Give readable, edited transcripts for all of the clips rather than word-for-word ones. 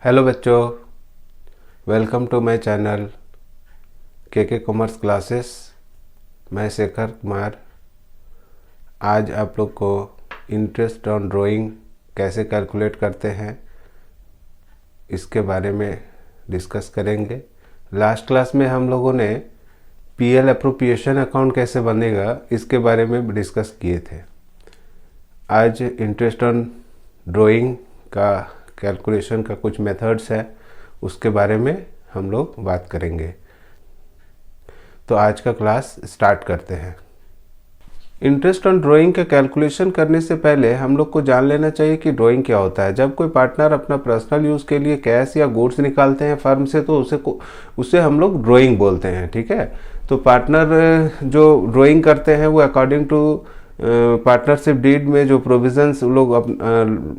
Hello बच्चों, welcome to my channel के commerce classes. मैं शेखर कुमार आज आप लोग को इंटरेस्ट ऑन ड्राइंग कैसे कैलकुलेट करते हैं इसके बारे में डिस्कस करेंगे। लास्ट क्लास में हम लोगों ने पीएल अप्रोप्रिएशन अकाउंट कैसे बनेगा इसके बारे में डिस्कस किए थे। आज इंटरेस्ट ऑन ड्राइंग का कैलकुलेशन का कुछ मेथड्स है, उसके बारे में हम लोग बात करेंगे। तो आज का क्लास स्टार्ट करते हैं। इंटरेस्ट ऑन ड्राइंग का कैलकुलेशन करने से पहले हम लोग को जान लेना चाहिए कि ड्राइंग क्या होता है। जब कोई पार्टनर अपना पर्सनल यूज़ के लिए कैश या गुड्स निकालते हैं फर्म से, तो उसे हम लोग ड्राइंग बोलते हैं। ठीक है, तो पार्टनर जो ड्राइंग करते हैं वो अकॉर्डिंग टू पार्टनरशिप डीड में जो प्रोविजंस लोग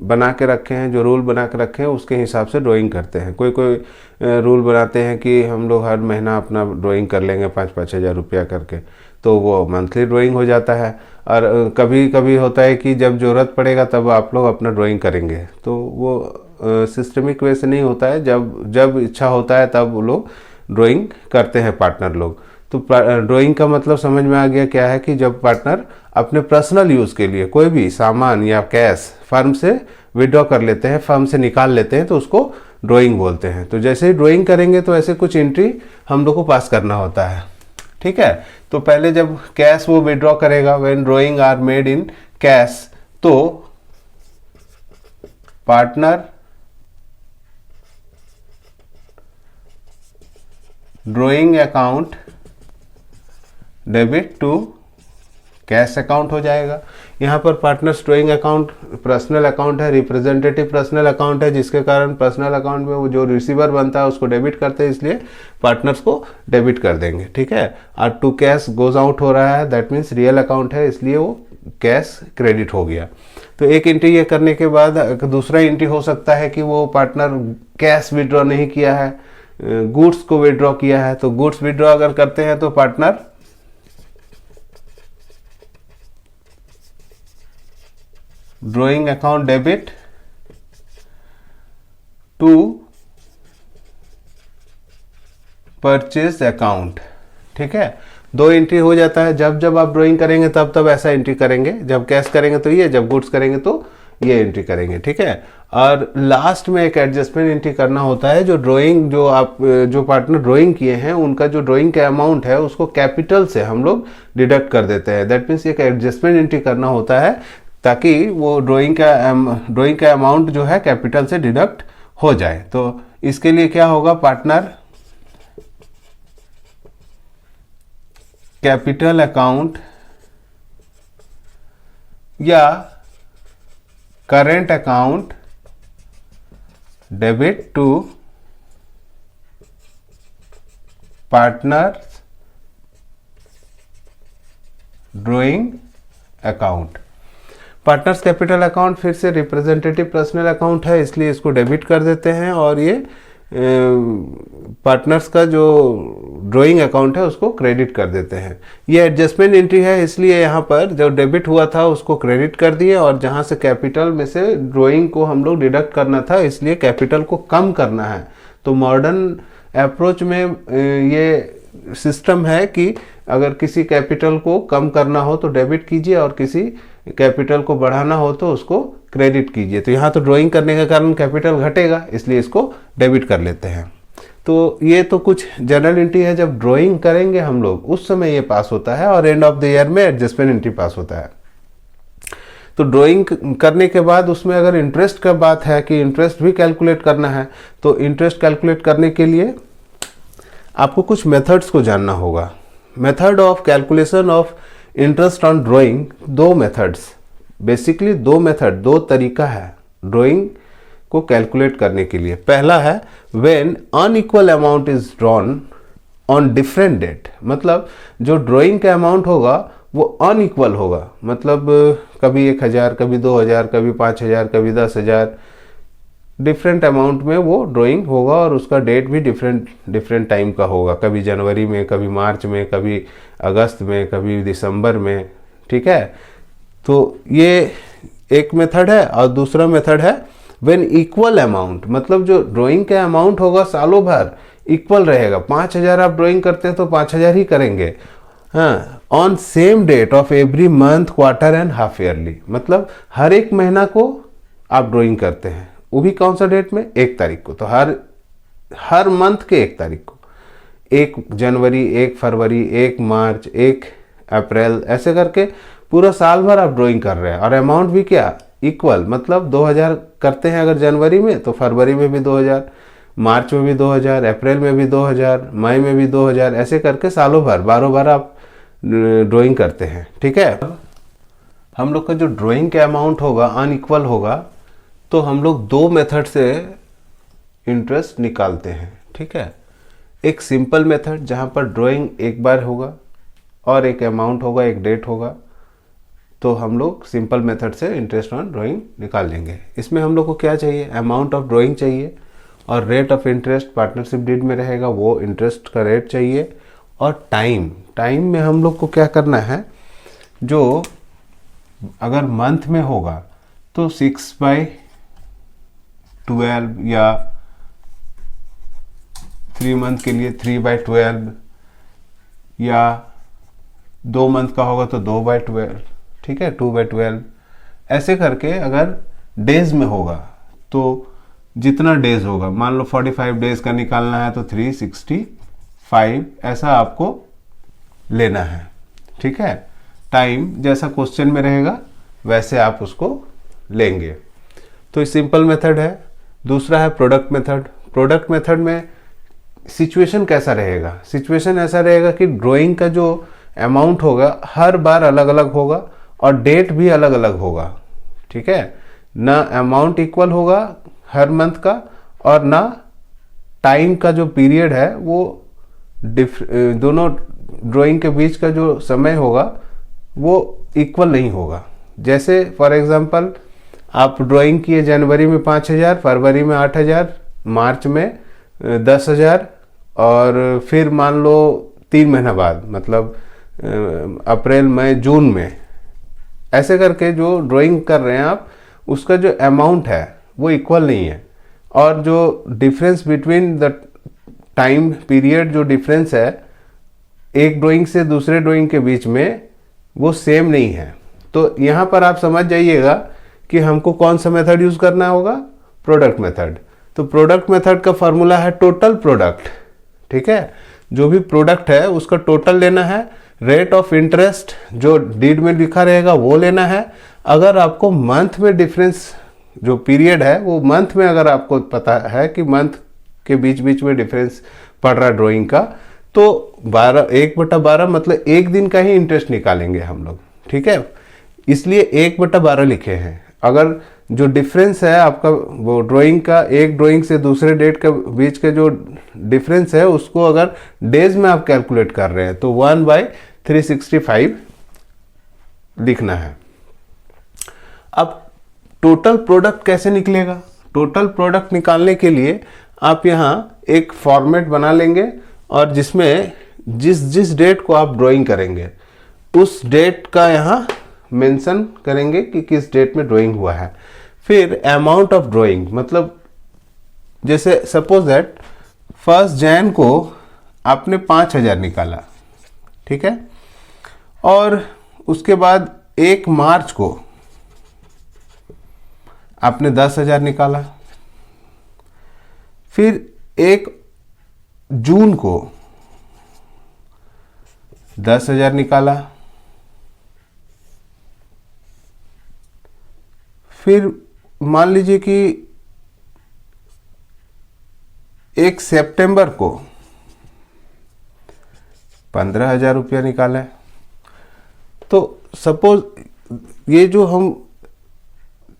बना के रखे हैं, जो रूल बना के रखे हैं, उसके हिसाब से ड्राइंग करते हैं। कोई रूल बनाते हैं कि हम लोग हर महीना अपना ड्राइंग कर लेंगे 5-5 हज़ार रुपया करके, तो वो मंथली ड्राइंग हो जाता है। और कभी कभी होता है कि जब ज़रूरत पड़ेगा तब आप लोग अपना ड्राइंग करेंगे, तो वो सिस्टमिक वे से नहीं होता है। जब इच्छा होता है तब वो लोग ड्राइंग करते हैं पार्टनर लोग। तो ड्राइंग का मतलब समझ में आ गया क्या है कि जब पार्टनर अपने पर्सनल यूज़ के लिए कोई भी सामान या कैश फर्म से विड्रॉ कर लेते हैं, फर्म से निकाल लेते हैं, तो उसको ड्राइंग बोलते हैं। तो जैसे ही ड्राइंग करेंगे तो ऐसे कुछ एंट्री हम लोग को पास करना होता है। ठीक है, तो पहले जब कैश वो विड्रॉ करेगा, when drawing are made in cash, तो partner drawing account debit to cash account हो जाएगा। यहाँ पर partners drawing account personal account है, रिप्रेजेंटेटिव पर्सनल अकाउंट है, जिसके कारण पर्सनल अकाउंट में वो जो रिसीवर बनता है उसको डेबिट करते हैं, इसलिए पार्टनर्स को डेबिट कर देंगे। ठीक है, और टू कैश गोज आउट हो रहा है, दैट मीन्स रियल अकाउंट है, इसलिए वो कैश क्रेडिट हो गया। तो एक एंट्री ये करने के बाद दूसरा एंट्री हो सकता है कि वो पार्टनर कैश विड्रॉ नहीं किया है, गुड्स को विड्रॉ किया है। तो गुड्स विड्रॉ अगर करते हैं तो partner drawing account debit to purchase account. ठीक है, दो एंट्री हो जाता है। जब आप ड्राइंग करेंगे तब ऐसा एंट्री करेंगे, जब कैश करेंगे तो ये, जब गुड्स करेंगे तो ये एंट्री करेंगे। ठीक है, और लास्ट में एक एडजस्टमेंट एंट्री करना होता है। जो पार्टनर ड्राइंग किए हैं उनका जो ड्राइंग का अमाउंट है उसको कैपिटल से हम लोग डिडक्ट कर देते हैं। दैट मीन्स एक एडजस्टमेंट एंट्री करना होता है ताकि वो ड्राइंग का अमाउंट जो है कैपिटल से डिडक्ट हो जाए। तो इसके लिए क्या होगा, पार्टनर कैपिटल अकाउंट या current account debit to partner drawing account. Partners capital account फिर से रिप्रेजेंटेटिव पर्सनल अकाउंट है, इसलिए इसको डेबिट कर देते हैं, और ये पार्टनर्स का जो ड्राइंग अकाउंट है उसको क्रेडिट कर देते हैं। ये एडजस्टमेंट एंट्री है, इसलिए यहाँ पर जो डेबिट हुआ था उसको क्रेडिट कर दिए, और जहाँ से कैपिटल में से ड्राइंग को हम लोग डिडक्ट करना था, इसलिए कैपिटल को कम करना है। तो मॉडर्न अप्रोच में ये सिस्टम है कि अगर किसी कैपिटल को कम करना हो तो डेबिट कीजिए, और किसी कैपिटल को बढ़ाना हो तो उसको क्रेडिट कीजिए। तो यहाँ तो ड्राइंग करने के कारण कैपिटल घटेगा, इसलिए इसको डेबिट कर लेते हैं। तो ये तो कुछ जनरल एंट्री है, जब ड्राइंग करेंगे हम लोग उस समय ये पास होता है, और एंड ऑफ द ईयर में एडजस्टमेंट एंट्री पास होता है। तो ड्राइंग करने के बाद उसमें अगर इंटरेस्ट का बात है कि इंटरेस्ट भी कैलकुलेट करना है, तो इंटरेस्ट कैलकुलेट करने के लिए आपको कुछ मेथड्स को जानना होगा। Method of calculation of interest on drawing, दो मेथड्स, बेसिकली दो तरीका है ड्राइंग को कैलकुलेट करने के लिए। पहला है when unequal amount is drawn on different date, मतलब जो ड्राइंग का अमाउंट होगा वो अनइक्वल होगा, मतलब कभी 1,000, कभी 2,000, कभी 5,000, कभी 10,000, डिफरेंट अमाउंट में वो ड्राइंग होगा, और उसका डेट भी डिफरेंट टाइम का होगा, कभी जनवरी में, कभी मार्च में, कभी अगस्त में, कभी दिसंबर में। ठीक है, तो ये एक मेथड है। और दूसरा मेथड है व्हेन इक्वल अमाउंट, मतलब जो ड्राइंग का अमाउंट होगा सालों भर इक्वल रहेगा। 5,000 आप ड्राइंग करते हैं तो 5,000 ही करेंगे। हाँ, on same date of every month, quarter and half yearly, मतलब हर एक महीना को आप ड्राइंग करते हैं, वो भी कौन सा डेट में, 1 तारीख को। तो हर मंथ के 1 तारीख को, 1 जनवरी, 1 फरवरी, 1 मार्च, 1 अप्रैल, ऐसे करके पूरा साल भर आप ड्राइंग कर रहे हैं। और अमाउंट भी क्या, इक्वल, मतलब 2,000 करते हैं अगर जनवरी में तो फरवरी में भी 2,000, मार्च में भी 2,000, अप्रैल में भी 2,000, मई में भी 2,000, ऐसे करके सालों भर 12 बार आप ड्राइंग करते हैं। ठीक है, हम लोग का जो ड्राइंग का अमाउंट होगा अनइक्वल होगा तो हम लोग 2 मेथड से इंटरेस्ट निकालते हैं। ठीक है, एक सिंपल मेथड जहाँ पर ड्राइंग एक बार होगा और एक अमाउंट होगा, एक डेट होगा, तो हम लोग सिंपल मेथड से इंटरेस्ट ऑन ड्राइंग निकाल लेंगे। इसमें हम लोग को क्या चाहिए, अमाउंट ऑफ ड्राइंग चाहिए और rate of interest partnership deed में रहेगा, वो इंटरेस्ट का रेट चाहिए। और टाइम में हम लोग को क्या करना है, जो अगर मंथ में होगा तो 6/12 या 3 मंथ के लिए 3/12 या 2 मंथ का होगा तो 2/12, ठीक है, 2/12, ऐसे करके। अगर डेज में होगा तो जितना डेज होगा, मान लो 45 डेज का निकालना है तो 365 ऐसा आपको लेना है। ठीक है, टाइम जैसा क्वेश्चन में रहेगा वैसे आप उसको लेंगे। तो ये सिंपल मेथड है। दूसरा है प्रोडक्ट मेथड। प्रोडक्ट मेथड में सिचुएशन कैसा रहेगा, सिचुएशन ऐसा रहेगा कि ड्राइंग का जो अमाउंट होगा हर बार अलग अलग होगा और डेट भी अलग अलग होगा। ठीक है, ना अमाउंट इक्वल होगा हर मंथ का और ना टाइम का जो पीरियड है वो दोनों ड्राइंग के बीच का जो समय होगा वो इक्वल नहीं होगा। जैसे फॉर एग्जांपल आप ड्राइंग किए जनवरी में 5,000, फरवरी में 8,000, मार्च में 10,000 और फिर मान लो 3 महीना बाद, मतलब अप्रैल मई जून में, ऐसे करके जो ड्राइंग कर रहे हैं आप, उसका जो अमाउंट है वो इक्वल नहीं है और जो difference between the time period, जो डिफरेंस है एक ड्राइंग से दूसरे ड्राइंग के बीच में, वो सेम नहीं है। तो यहाँ पर आप समझ जाइएगा कि हमको कौन सा मेथड यूज करना होगा, प्रोडक्ट मेथड। तो प्रोडक्ट मेथड का फॉर्मूला है टोटल प्रोडक्ट। ठीक है, जो भी प्रोडक्ट है उसका टोटल लेना है, रेट ऑफ इंटरेस्ट जो डीड में लिखा रहेगा वो लेना है। अगर आपको मंथ में डिफरेंस, जो पीरियड है वो मंथ में, अगर आपको पता है कि मंथ के बीच बीच में डिफरेंस पड़ रहा है ड्राइंग का, तो 1/12 मतलब एक दिन का ही इंटरेस्ट निकालेंगे हम लोग। ठीक है, इसलिए 1/12 लिखे हैं। अगर जो डिफरेंस है आपका वो ड्राइंग का, एक ड्राइंग से दूसरे डेट के बीच के जो डिफरेंस है उसको अगर डेज में आप कैलकुलेट कर रहे हैं तो 1/365 लिखना है। अब टोटल प्रोडक्ट कैसे निकलेगा, टोटल प्रोडक्ट निकालने के लिए आप यहाँ एक फॉर्मेट बना लेंगे और जिसमें जिस डेट को आप ड्राइंग करेंगे उस डेट का यहाँ मेंशन करेंगे कि किस डेट में ड्राइंग हुआ है। फिर अमाउंट ऑफ ड्राइंग, मतलब जैसे सपोज दैट 1 जनवरी को आपने 5,000 निकाला, ठीक है, और उसके बाद 1 मार्च को आपने 10,000 निकाला, फिर 1 जून को 10,000 निकाला, फिर मान लीजिए कि 1 सितंबर को 15,000 रुपया निकाला है। तो सपोज ये जो हम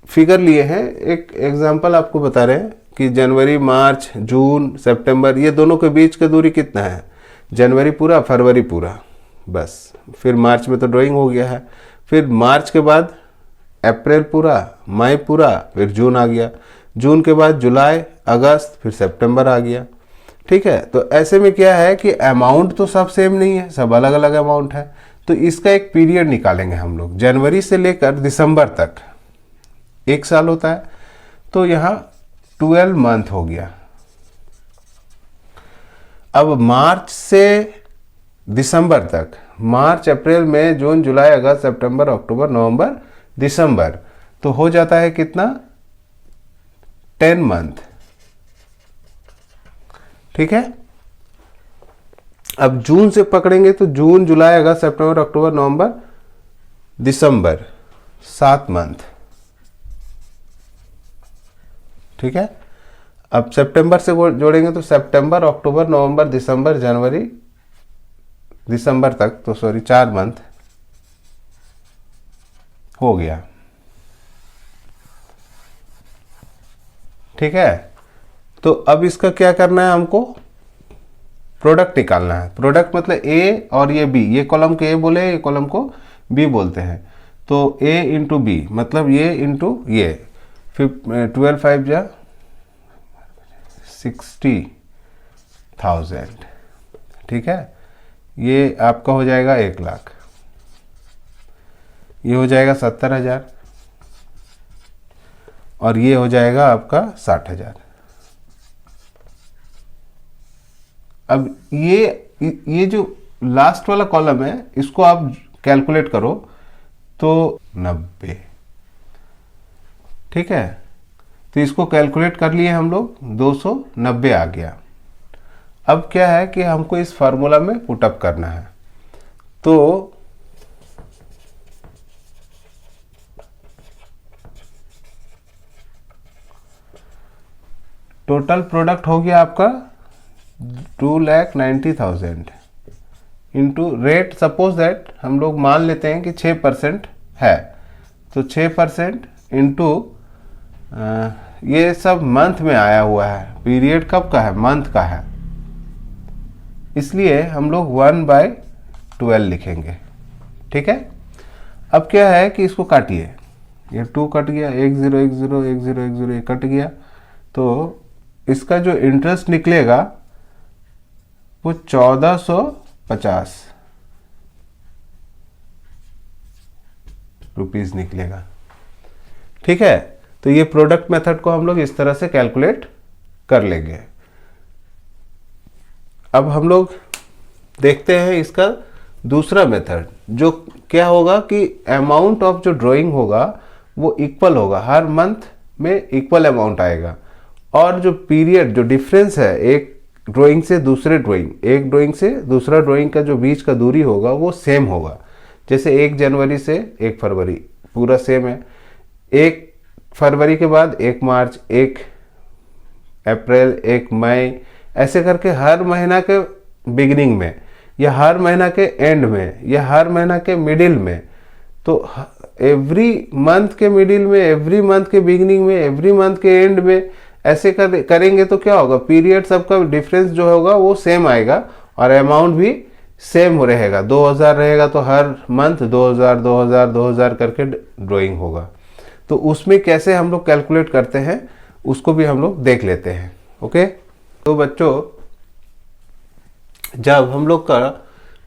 फिगर लिए हैं, एक एग्जांपल आपको बता रहे हैं कि जनवरी, मार्च, जून, सितंबर, ये दोनों के बीच का दूरी कितना है, जनवरी पूरा, फरवरी पूरा, बस। फिर मार्च में तो ड्राइंग हो गया है, फिर मार्च के बाद अप्रैल पूरा, मई पूरा, फिर जून आ गया, जून के बाद जुलाई, अगस्त, फिर सितंबर आ गया। ठीक है, तो ऐसे में क्या है कि अमाउंट तो सब सेम नहीं है, सब अलग अलग अमाउंट है। तो इसका एक पीरियड निकालेंगे हम लोग, जनवरी से लेकर दिसंबर तक 1 साल होता है। तो यहाँ 12 मंथ हो गया। अब मार्च से दिसंबर तक, मार्च अप्रैल मई जून जुलाई अगस्त सितंबर अक्टूबर नवंबर दिसंबर, तो हो जाता है कितना, 10 मंथ। ठीक है। अब जून से पकड़ेंगे तो जून जुलाई अगस्त सितंबर अक्टूबर नवंबर दिसंबर, 7 मंथ। ठीक है। अब सितंबर से जोड़ेंगे तो सितंबर अक्टूबर नवंबर दिसंबर जनवरी दिसंबर तक, तो सॉरी 4 मंथ हो गया। ठीक है। तो अब इसका क्या करना है, हमको प्रोडक्ट निकालना है। प्रोडक्ट मतलब ए और ये बी, ये कॉलम को ए बोले, ये कॉलम को बी बोलते हैं। तो ए इंटू बी मतलब ये इंटू ये, फिर 12 5 जा 60,000। ठीक है। ये आपका हो जाएगा 1 लाख, ये हो जाएगा 70,000 और ये हो जाएगा आपका 60,000। अब ये जो लास्ट वाला कॉलम है इसको आप कैलकुलेट करो तो 90। ठीक है। तो इसको कैलकुलेट कर लिए हम लोग, 290 आ गया। अब क्या है कि हमको इस फार्मूला में पुटअप करना है। तो टोटल प्रोडक्ट हो गया आपका 2,90,000 इंटू रेट, सपोज दैट हम लोग मान लेते हैं कि 6% है, तो 6% इंटू ये सब मंथ में आया हुआ है। पीरियड कब का है, मंथ का है, इसलिए हम लोग 1/12 लिखेंगे। ठीक है। अब क्या है कि इसको काटिए, ये 2 कट गया, 1 0 1 0 1 0 1 0 ये कट गया, तो इसका जो इंटरेस्ट निकलेगा वो 1450 रुपीज निकलेगा। ठीक है। तो ये प्रोडक्ट मेथड को हम लोग इस तरह से कैलकुलेट कर लेंगे। अब हम लोग देखते हैं इसका दूसरा मेथड, जो क्या होगा कि अमाउंट ऑफ जो ड्राइंग होगा वो इक्वल होगा, हर मंथ में इक्वल अमाउंट आएगा, और जो पीरियड, जो डिफरेंस है एक ड्राइंग से दूसरे ड्राइंग, एक ड्राइंग से दूसरा ड्राइंग का जो बीच का दूरी होगा वो सेम होगा। जैसे 1 जनवरी से 1 फरवरी पूरा सेम है, 1 फरवरी के बाद 1 मार्च, 1 अप्रैल, 1 मई, ऐसे करके हर महीना के बिगिनिंग में या हर महीना के एंड में या हर महीना के मिडिल में, तो एवरी मंथ के मिडिल में, एवरी मंथ के बिगिनिंग में, एवरी मंथ के एंड में, ऐसे करेंगे तो क्या होगा, पीरियड सबका डिफरेंस जो होगा वो सेम आएगा और अमाउंट भी सेम हो रहेगा। 2000 रहेगा तो हर मंथ 2000 2000 2000 करके ड्राइंग होगा। तो उसमें कैसे हम लोग कैलकुलेट करते हैं उसको भी हम लोग देख लेते हैं। ओके। तो बच्चों, जब हम लोग का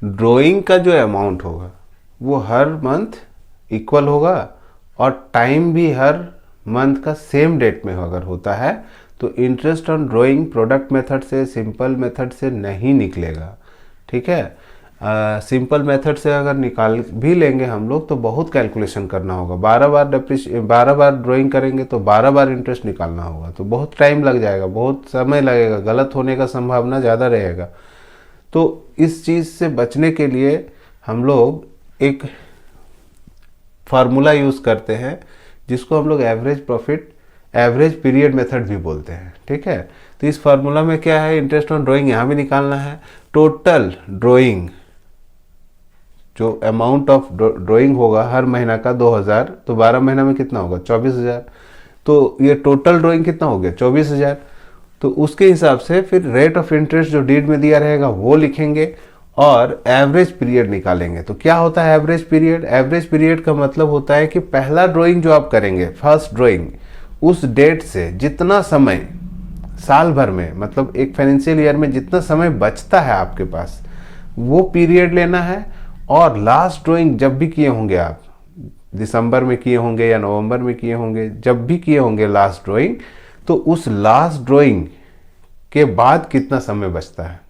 ड्राइंग का जो अमाउंट होगा वो हर मंथ इक्वल होगा और टाइम भी हर मंथ का सेम डेट में अगर होता है तो interest on drawing product method से, सिंपल मेथड से नहीं निकलेगा। ठीक है। सिंपल मेथड से अगर निकाल भी लेंगे हम लोग तो बहुत कैलकुलेशन करना होगा, 12 बार ड्राइंग करेंगे तो 12 बार इंटरेस्ट निकालना होगा, तो बहुत टाइम लग जाएगा, बहुत समय लगेगा, गलत होने का संभावना ज़्यादा रहेगा। तो इस चीज़ से बचने के लिए हम लोग एक फार्मूला यूज़ करते हैं जिसको हम लोग average profit, average period method भी बोलते हैं। ठीक है। तो इस फार्मूला में क्या है, इंटरेस्ट ऑन ड्राइंग यहाँ भी निकालना है, टोटल ड्राइंग जो अमाउंट ऑफ ड्राइंग होगा हर महीना का 2000, तो 12 महीना में कितना होगा, 24,000। तो ये टोटल ड्राइंग कितना हो गया, 24,000। तो उसके हिसाब से फिर रेट ऑफ इंटरेस्ट जो डीड में दिया रहेगा वो लिखेंगे और एवरेज पीरियड निकालेंगे। तो क्या होता है एवरेज पीरियड, एवरेज पीरियड का मतलब होता है कि पहला ड्राइंग जो आप करेंगे, फर्स्ट ड्राइंग, उस डेट से जितना समय साल भर में, मतलब एक फाइनेंशियल ईयर में जितना समय बचता है आपके पास वो पीरियड लेना है, और लास्ट ड्राइंग जब भी किए होंगे आप दिसंबर में किए होंगे या नवंबर में किए होंगे, जब भी किए होंगे लास्ट ड्राइंग, तो उस लास्ट ड्राइंग के बाद कितना समय बचता है,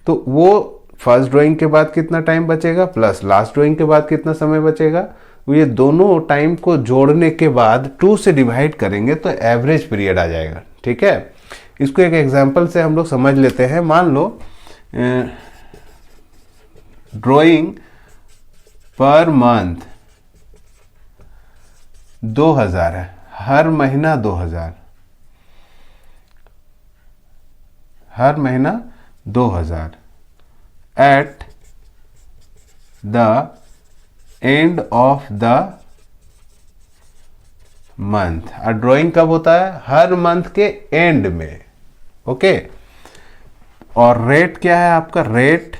तो वो फर्स्ट ड्राइंग के बाद कितना टाइम बचेगा प्लस लास्ट ड्राइंग के बाद कितना समय बचेगा, ये दोनों टाइम को जोड़ने के बाद 2 से डिवाइड करेंगे तो एवरेज पीरियड आ जाएगा। ठीक है, इसको एक एग्जांपल से हम लोग समझ लेते हैं। मान लो ड्राइंग पर मंथ 2000 है, हर महीना 2000, हर महीना 2000 at the end of the month. और ड्राइंग कब होता है, हर मंथ के एंड में। ओके, और रेट क्या है आपका, rate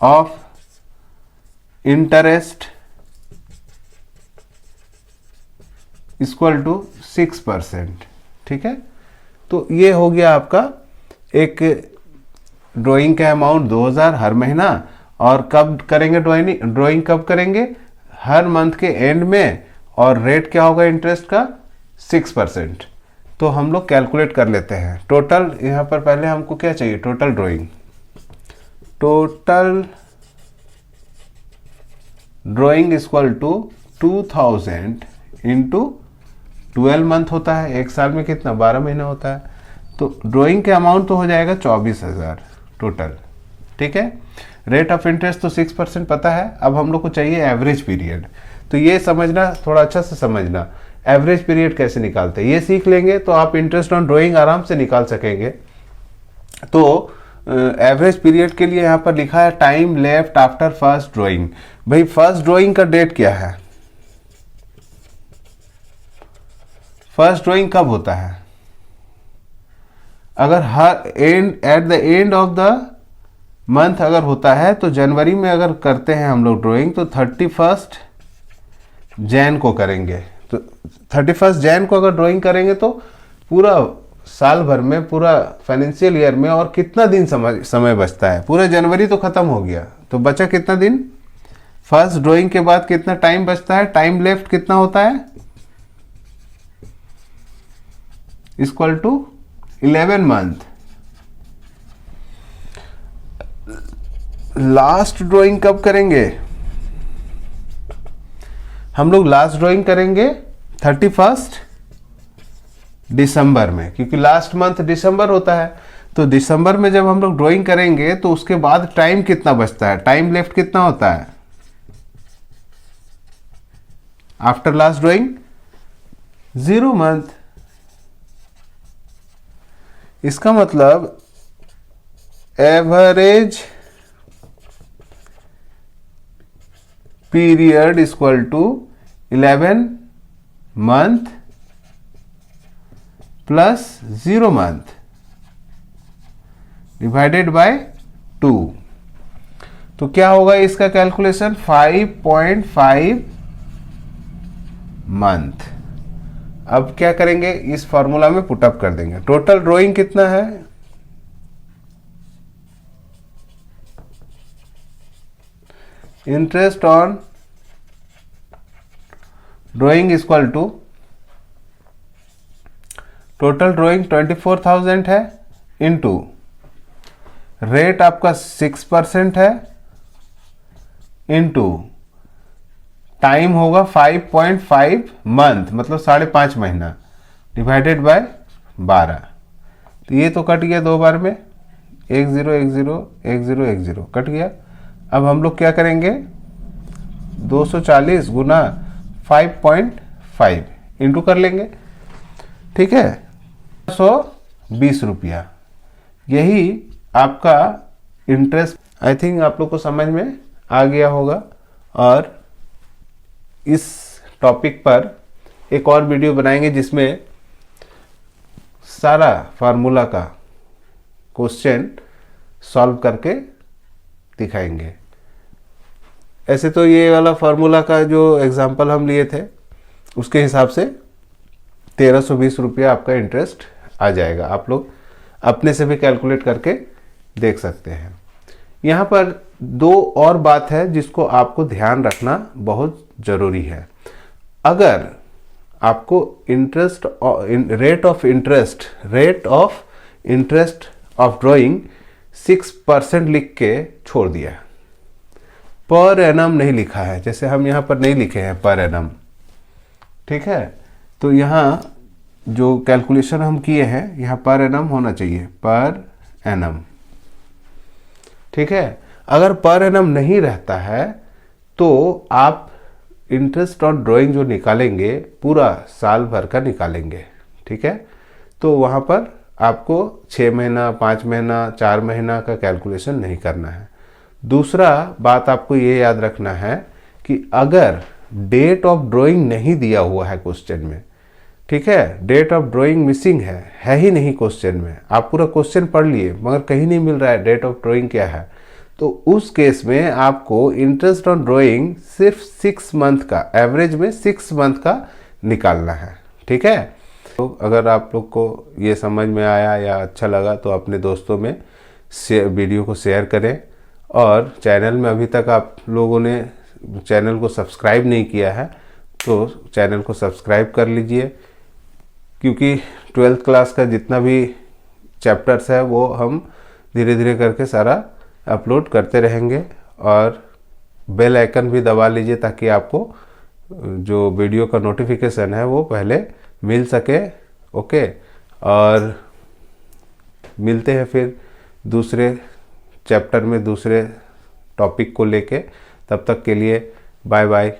of interest equal to 6%। ठीक है, तो ये हो गया आपका एक ड्राइंग का अमाउंट 2000 हर महीना, और कब करेंगे ड्राइंग कब करेंगे, हर मंथ के एंड में, और रेट क्या होगा इंटरेस्ट का 6%। तो हम लोग कैलकुलेट कर लेते हैं टोटल। यहाँ पर पहले हमको क्या चाहिए, total drawing, total drawing equal to 2000 into 12 month होता है, एक साल में कितना 12 महीना होता है, तो ड्राइंग के अमाउंट तो हो जाएगा 24,000 टोटल। ठीक है, रेट ऑफ इंटरेस्ट तो 6% पता है। अब हम लोग को चाहिए एवरेज पीरियड, तो ये समझना, थोड़ा अच्छा से समझना एवरेज पीरियड कैसे निकालते हैं, ये सीख लेंगे तो आप इंटरेस्ट ऑन ड्राइंग आराम से निकाल सकेंगे। तो एवरेज पीरियड के लिए यहाँ पर लिखा है time left after first drawing. भाई फर्स्ट ड्राइंग का डेट क्या है, फर्स्ट ड्राइंग कब होता है, अगर her at the end of the month अगर होता है, तो जनवरी में अगर करते हैं हम लोग ड्राइंग तो 31 जैन को करेंगे। तो 31 जैन को अगर ड्राइंग करेंगे तो पूरा साल भर में, पूरा फाइनेंशियल ईयर में और कितना दिन समय बचता है, पूरा जनवरी तो खत्म हो गया, तो बचा कितना दिन, फर्स्ट ड्राइंग के बाद कितना टाइम बचता है, टाइम लेफ्ट कितना होता है equal to 11 month. Last drawing कब करेंगे, हम लोग लास्ट ड्राइंग करेंगे 31 दिसंबर में, क्योंकि लास्ट मंथ दिसंबर होता है। तो दिसंबर में जब हम लोग ड्राइंग करेंगे तो उसके बाद टाइम कितना बचता है, टाइम लेफ्ट कितना होता है आफ्टर लास्ट ड्राइंग, 0 मंथ। इसका मतलब average period equal to 11 month plus 0 month divided by 2। तो क्या होगा इसका कैलकुलेशन, 5.5 मंथ। अब क्या करेंगे, इस फॉर्मूला में पुटअप कर देंगे। टोटल ड्राइंग कितना है, interest on drawing equal to total drawing 24,000 है, इनटू रेट आपका 6% है, इनटू टाइम होगा 5.5 मंथ, मतलब 5.5 महीना, डिवाइडेड बाय 12। तो ये तो कट गया दो बार में, 1 0 1 0 1 0 1 0 कट गया। अब हम लोग क्या करेंगे, 240 गुना 5.5 इंटू कर लेंगे। ठीक है, 120 रुपया, यही आपका इंटरेस्ट। आई थिंक आप लोग को समझ में आ गया होगा। और इस टॉपिक पर एक और वीडियो बनाएंगे जिसमें सारा फार्मूला का क्वेश्चन सॉल्व करके दिखाएंगे। ऐसे तो ये वाला फार्मूला का जो एग्जाम्पल हम लिए थे उसके हिसाब से 1320 रुपया आपका इंटरेस्ट आ जाएगा। आप लोग अपने से भी कैलकुलेट करके देख सकते हैं। यहाँ पर दो और बात है जिसको आपको ध्यान रखना बहुत ज़रूरी है। अगर आपको rate of interest of drawing 6% लिख के छोड़ दिया, पर एनम नहीं लिखा है, जैसे हम यहाँ पर नहीं लिखे हैं पर एनम, ठीक है, तो यहाँ जो कैलकुलेशन हम किए हैं यहाँ पर एनम होना चाहिए, पर एनम, ठीक है। अगर पर एनम नहीं रहता है तो आप इंटरेस्ट ऑन ड्राइंग जो निकालेंगे पूरा साल भर का निकालेंगे, ठीक है। तो वहाँ पर आपको 6 महीना, 5 महीना, 4 महीना का कैलकुलेशन नहीं करना है। दूसरा बात आपको ये याद रखना है कि अगर डेट ऑफ ड्राइंग नहीं दिया हुआ है क्वेश्चन में, ठीक है, डेट ऑफ ड्राइंग मिसिंग है ही नहीं क्वेश्चन में, आप पूरा क्वेश्चन पढ़ लिए मगर कहीं नहीं मिल रहा है डेट ऑफ ड्राइंग क्या है, तो उस केस में आपको इंटरेस्ट ऑन ड्राइंग सिर्फ 6 मंथ का, एवरेज में 6 मंथ का निकालना है, ठीक है। तो अगर आप लोग को ये समझ में आया या अच्छा लगा तो अपने दोस्तों में वीडियो को शेयर करें, और चैनल में अभी तक आप लोगों ने चैनल को सब्सक्राइब नहीं किया है तो चैनल को सब्सक्राइब कर लीजिए, क्योंकि 12th क्लास का जितना भी चैप्टर्स है वो हम धीरे धीरे करके सारा अपलोड करते रहेंगे, और बेल आइकन भी दबा लीजिए ताकि आपको जो वीडियो का नोटिफिकेशन है वो पहले मिल सके। ओके, और मिलते हैं फिर दूसरे चैप्टर में दूसरे टॉपिक को लेके, तब तक के लिए बाय बाय।